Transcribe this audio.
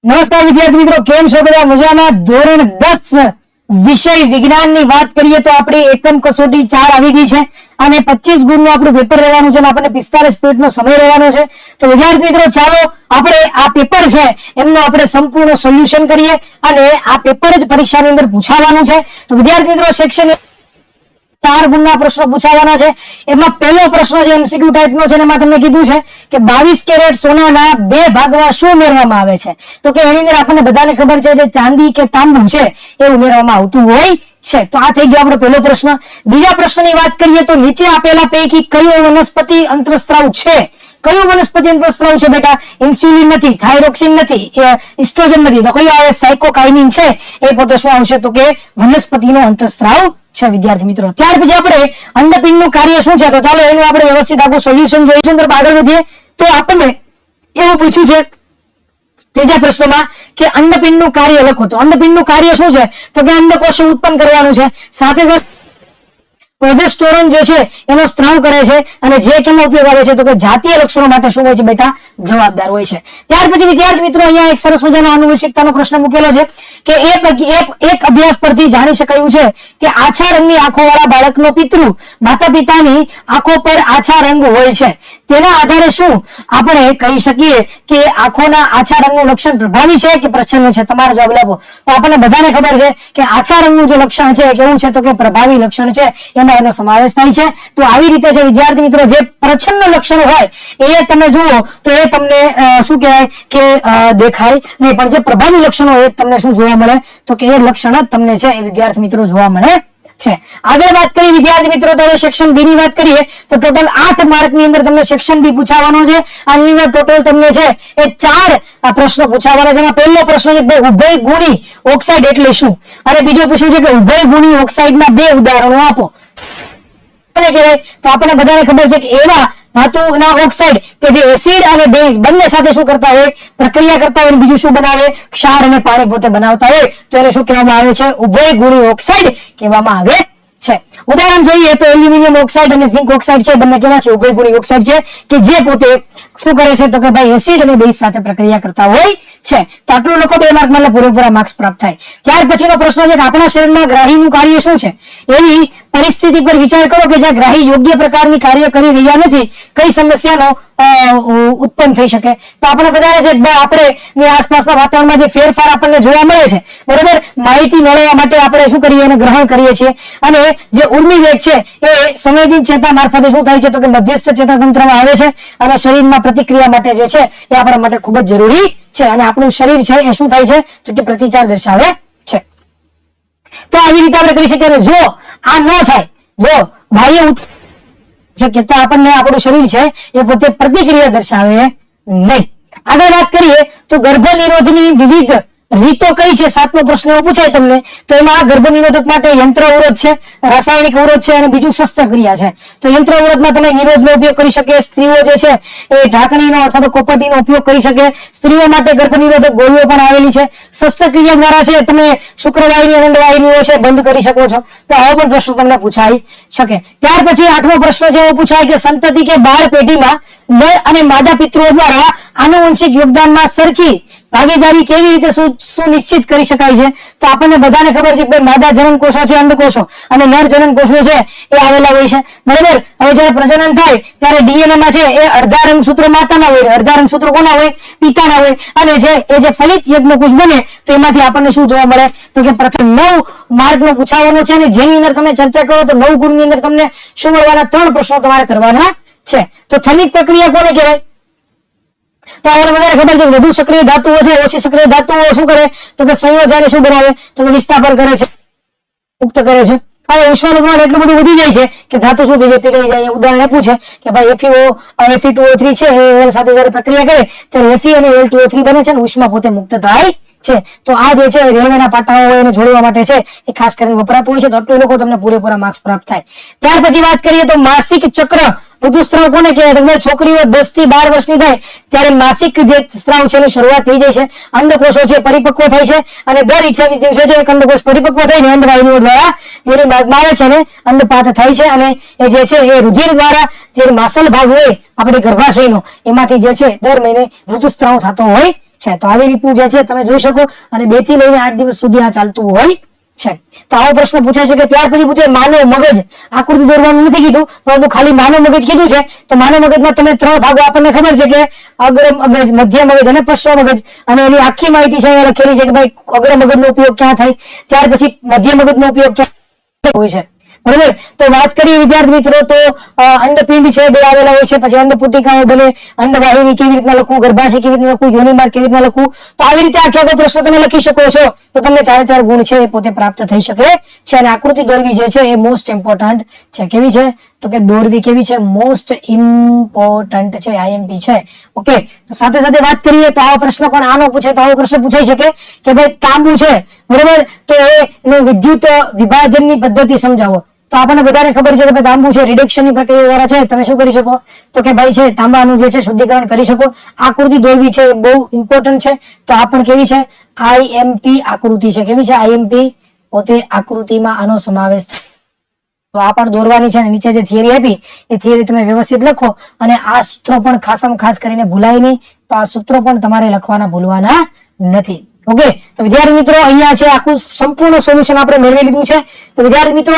નમસ્કાર વિદ્યાર્થી મિત્રો, કેમ છો બધા? મજામાં? ધોરણ 10 વિષય વિજ્ઞાનની વાત કરીએ તો આપણી એકમ કસોટી 4 આવી ગઈ છે અને 25 ગુણનું આપણું પેપર રહેવાનું છે અને આપણને 45 મિનિટનો સમય રહેવાનો છે. તો વિદ્યાર્થી મિત્રો, ચાલો આપણે આ પેપર છે એમનું આપણે સંપૂર્ણ સોલ્યુશન કરીએ અને આ પેપર જ પરીક્ષાની અંદર પૂછાવાનું છે. તો વિદ્યાર્થી મિત્રો, સેક્શન 4 ગુણના પ્રશ્નો પૂછાવાના છે. એમાં પહેલો પ્રશ્ન છે એમસીક્યુ ટાઈપનો છે, એમાં તમને કીધું છે કે 22 કેરેટ સોનાના 2 ભાગમાં શું ઉમેરવામાં આવે છે? તો કે એની અંદર આપણને બધાને ખબર છે કે ચાંદી કે તાંબુ છે એ ઉમેરવામાં આવતું હોય છે. તો આ થઈ ગયો આપણો પહેલો પ્રશ્ન. બીજા પ્રશ્નની વાત કરીએ તો નીચે આપેલા પૈકી કયો વનસ્પતિ અંતઃસ્ત્રાવ છે? કયું વનસ્પતિ અંતઃસ્ત્રાવ છે બેટા? ઇન્સ્યુલિન નથી, થાઇરોક્સિન નથી, ઇસ્ટ્રોજન નથી, તો કયો આવે? સાયકોકાઇનિન છે. એ પોતે શું આવશે? તો કે વનસ્પતિનો અંતઃસ્ત્રાવ છે વિદ્યાર્થી મિત્રો. ત્યાર પછી આપણે અંડપિંડનું કાર્ય શું છે, તો ચાલો એનું આપણે વ્યવસ્થિત આખું સોલ્યુશન જોઈશું. તો આગળ વધીએ તો આપણને એવું પૂછ્યું છે ત્રીજા પ્રશ્નમાં કે અંડપિંડનું કાર્ય લખો. તો અંડપિંડનું કાર્ય શું છે? તો કે અંડકોષ ઉત્પન્ન કરવાનું છે, સાથે સાથે પ્રોજેસ્ટેરોન જે છે એનો સ્ત્રાવ કરે છે અને જે કેનો ઉપયોગ આવે છે? તો કે જાતીય લક્ષણો માટે શું હોય છે બેટા? જવાબદાર હોય છે. ત્યાર પછી વિદ્યાર્થી મિત્રો, અહીંયા એક સરસ મજાનો આનુવંશિકતાનો પ્રશ્ન મૂકેલો છે કે એક અભ્યાસ પરથી જાણી શકાયું છે કે આછા રંગની આંખો વાળા બાળકનો પિતૃ માતા પિતાની આંખો પર આછા રંગ હોય છે. તેના આધારે શું આપણે કહી શકીએ કે આંખોના આછા રંગનું લક્ષણ પ્રભાવી છે કે પ્રચ્છન્ન છે? તમારા જવાબ આપો. તો આપણને બધાને ખબર છે કે આછા રંગનું જે લક્ષણ છે કેવું છે? તો કે પ્રભાવી લક્ષણ છે, એમાં એનો સમાવેશ થાય છે. તો આવી રીતે છે વિદ્યાર્થી મિત્રો, જે પ્રચ્છન્ન લક્ષણો હોય એ તમે જુઓ તો એ તમને શું કહેવાય કે દેખાય નહીં, પણ જે પ્રભાવી લક્ષણો એ તમને શું જોવા મળે? તો કે એ લક્ષણ જ તમને છે એ વિદ્યાર્થી મિત્રો જોવા મળે છે. આગળ વાત કરીએ વિદ્યાર્થી મિત્રો, તો હવે સેક્શન બી ની વાત કરીએ તો ટોટલ 8 માર્ક ની અંદર તમને સેક્શન બી પૂછાવાનો છે. આની અંદર ટોટલ તમને છે એ 4 પ્રશ્નો પૂછાવાના છે. એમાં પહેલો પ્રશ્ન છે ઉભય ગુણી ઓક્સાઇડ એટલે શું? અને બીજો પૂછ્યું છે કે ઉભય ગુણી ઓક્સાઇડના 2 ઉદાહરણો આપો. કહેવાય તો આપણને બધાને ખબર છે કે એવા ધાતુના ઓક્સાઇડ કે જે એસિડ અને બેઝ બંને સાથે શું કરતા હોય? પ્રક્રિયા કરતા હોય. બીજું શું બનાવે? ક્ષાર અને પાણી પોતે બનાવતા હોય. તો એને શું કહેવામાં આવે છે? ઉભય ગુણી ઓક્સાઇડ કહેવામાં આવે છે. ઉદાહરણ જોઈએ તો એલ્યુમિનિયમ ઓક્સાઇડ અને ઝિંક ઓક્સાઇડ છે, બંને કેવા છે? ઉભય ગુણી ઓક્સાઇડ છે કે જે પોતે શું કરે છે? તો કે ભાઈ એસિડ અને બેઝ સાથે પ્રક્રિયા કરતા હોય છે. તો આટલું લખો, 2 માર્ક માં પૂરેપૂરા માર્ક્સ પ્રાપ્ત થાય. ત્યાર પછીનો પ્રશ્ન છે કે આપણા શરીરમાં ગ્રાહીનું કાર્ય શું છે? એવી પરિસ્થિતિ પર વિચાર કરો કે જ્યાં ગ્રાહી યોગ્ય પ્રકારની કાર્ય કરી રહ્યા નથી, કઈ સમસ્યાનો ઉત્પન્ન થઈ શકે? તો આપણે બધાને છે આપણે આસપાસના વાતાવરણમાં જે ફેરફાર આપણને જોવા મળે છે, બરોબર, માહિતી મેળવવા માટે આપણે શું કરીએ? એને ગ્રહણ કરીએ છીએ. અને જે ઉર્મિ વેગ છે એ સંવેદિત ચેતા મારફતે શું થાય છે? તો કે મધ્યસ્થ ચેતાતંત્રમાં આવે છે અને શરીરમાં પ્રતિક્રિયા માટે જે છે એ આપણા માટે ખૂબ જ જરૂરી છે. અને આપણું શરીર છે એ શું થાય છે? તો કે પ્રતિચાર દર્શાવે છે. તો આવી રીતે આપણે કરી શકીએ. જો આ ન થાય, જો બાહ્ય શકીએ તો આપણને આપણું શરીર છે એ પોતે પ્રતિક્રિયા દર્શાવે નહીં. આગળ વાત કરીએ તો ગર્ભ નિરોધની વિવિધ રીતો કઈ છે? 7મો પ્રશ્ન એવો પૂછાય તમને. તો એમાં ગર્ભ નિરોધક માટે યંત્ર અવરોધ છે, રાસાયણિક અવરોધ છે અને બીજું શસ્ત્રક્રિયા છે. તો યંત્ર અવરોધમાં તમે નિરોધનો ઉપયોગ કરી શકે, સ્ત્રીઓ જે છે એ ઢાંકણીનો અથવા તો કોપટીનો ઉપયોગ કરી શકે. સ્ત્રીઓ માટે ગર્ભ નિરોધક ગોળીઓ પણ આવેલી છે. શસ્ત્રક્રિયા દ્વારા છે તમે શુક્રવાહિની અને અંડવાહિનીઓ છે બંધ કરી શકો છો. તો આવો પણ પ્રશ્ન તમને પૂછાઈ શકે. ત્યાર પછી 8મો પ્રશ્ન છે એવો પૂછાય કે સંતતિ કે બાળ પેઢીમાં નર અને માદા પિતૃઓ દ્વારા આનુવંશિક યોગદાનમાં સરખી ભાગીદારી કેવી રીતે સુનિશ્ચિત કરી શકાય છે? તો આપણને બધાને ખબર છે કે માદા જનન કોષો છે અંડકોષો અને નર જનન કોષો છે એ આવેલા હોય છે, બરાબર. હવે જયારે પ્રજનન થાય ત્યારે ડીએનએ માં છે એ અડધા રંગસૂત્રો માતાના હોય, અડધા રંગસૂત્રો કોના હોય? પિતાના હોય. અને જે ફલિત યજ્ઞકોષ બને તો એમાંથી આપણને શું જોવા મળે? તો કે પ્રથમ 9 માર્કનો પૂછાવાનો છે અને જેની અંદર તમે ચર્ચા કરો તો 9 ગુણની અંદર તમને શું મળવાના? 3 પ્રશ્નો તમારે કરવાના છે. તો ખનિજ પ્રક્રિયા કોને કહેવાય? તો આપણે બધાને ખબર છે વધુ સક્રિય ધાતુઓ છે, ઓછી સક્રિય ધાતુઓ શું કરે? તો કે સંયોજન શું બનાવે? તો કે વિસ્થાપન કરે છે, મુક્ત કરે છે. હવે ઉષ્માનું પ્રમાણ એટલું બધું વધી જાય છે કે ધાતુ શું થઈ જાય? પીગળી જાય. ઉદાહરણ આપ્યું છે કે ભાઈ Fe2O3 છે એ સાથે જયારે પ્રક્રિયા કરે ત્યારે Fe અને Al2O3 બને છે અને ઉષ્મા પોતે મુક્ત થાય છે. તો આ જે છે રેલવેના પાટાઓ હોય એને જોડવા માટે છે એ ખાસ કરીને વપરાતું હોય છે. તો આટલું લોકો તમને પૂરેપૂરા માર્ક્સ પ્રાપ્ત થાય. ત્યાર પછી વાત કરીએ તો માસિક ચક્ર ઋતુસ્રાવ કોને કહેવાય? છોકરીઓ 10 થી 12 વર્ષની થાય ત્યારે માસિક જે સ્ત્રાવ છે એની શરૂઆત થઈ જાય છે. અંડકોષો છે પરિપક્વ થાય છે અને દર 28 દિવસે છે અંડકોષ પરિપક્વ થઈને અંડવાહિનીઓ દ્વારા યોની માર્ગમાં આવે છે અને અંડપાત થાય છે. અને એ જે છે એ રુધિર દ્વારા જે માસલ ભાગ હોય આપણે ગર્ભાશયનો એમાંથી જે છે દર મહિને ઋતુસ્રાવ થતો હોય છે. તો આવી રીતનું જે છે તમે જોઈ શકો, અને 2 થી લઈને 8 દિવસ સુધી આ ચાલતું હોય છે. તો આવો પ્રશ્ન પૂછાય છે કે ત્યાર પછી પૂછે માનવ મગજ, આકૃતિ દોરવાનું નથી કીધું, પરંતુ ખાલી માનવ મગજ કીધું છે. તો માનવ મગજમાં તમે 3 ભાગો આપણને ખબર છે કે અગ્ર મગજ, મધ્ય મગજ અને પશ્ચ મગજ, અને એની આખી માહિતી છે અહીંયા લખેલી છે કે ભાઈ અગ્ર મગજનો ઉપયોગ ક્યાં થાય, ત્યાર પછી મધ્ય મગજનો ઉપયોગ ક્યાં હોય છે, બરોબર. તો વાત કરીએ વિદ્યાર્થી મિત્રો, તો અંડપિંડ છે 2 આવેલા હોય છે, પછી અંડપુટિકાઓ બને, અંડવાહિની કેવી રીતના લખવું, ગર્ભાશય કેવી રીતના લખવું, યોનિમાર્ગ કેવી રીતના લખવું. તો આવી રીતે આખો પ્રશ્ન તમે લખી શકો છો, તો તમને 4 ગુણ છે એ પોતે પ્રાપ્ત થઈ શકે છે. અને આકૃતિ દોરવી જે છે એ મોસ્ટ ઇમ્પોર્ટન્ટ છે. કેવી છે? તો કે દોરવી કેવી છે? મોસ્ટ ઇમ્પોર્ટન્ટ છે, IMP છે. ઓકે. તો સાથે સાથે વાત કરીએ તો આવો પ્રશ્ન પણ આનો પૂછે તો આવો પ્રશ્ન પૂછાઈ શકે કે ભાઈ તાંબુ છે, બરોબર, તો એનું વિદ્યુત વિભાજનની પદ્ધતિ સમજાવો. તો આપણને બધાને ખબર છે કે ભાઈ તાંબુ છે રિડક્શન ની પ્રક્રિયા દ્વારા છે તમે શું કરી શકો, તો કે ભાઈ છે તાંબાનું જે છે શુદ્ધિકરણ કરી શકો. આકૃતિ દોરવી છે એ બહુ ઇમ્પોર્ટન્ટ છે. તો આ પણ કેવી છે? IMP આકૃતિ છે. કેવી છે? IMP પોતે આકૃતિમાં આનો સમાવેશ થાય. તો આ પણ દોરવાની છે, અને નીચે જે થિયરી આપી એ થિયરી તમે વ્યવસ્થિત લખો, અને આ સૂત્રો પણ ખાસ કરીને ભૂલાય નહીં. તો આ સૂત્રો પણ તમારે લખવાના ભૂલવાના નથી. ઓકે. તો વિદ્યાર્થી મિત્રો અહીંયા છે આખું સંપૂર્ણ સોલ્યુશન આપણે મેળવી લીધું છે. તો વિદ્યાર્થી મિત્રો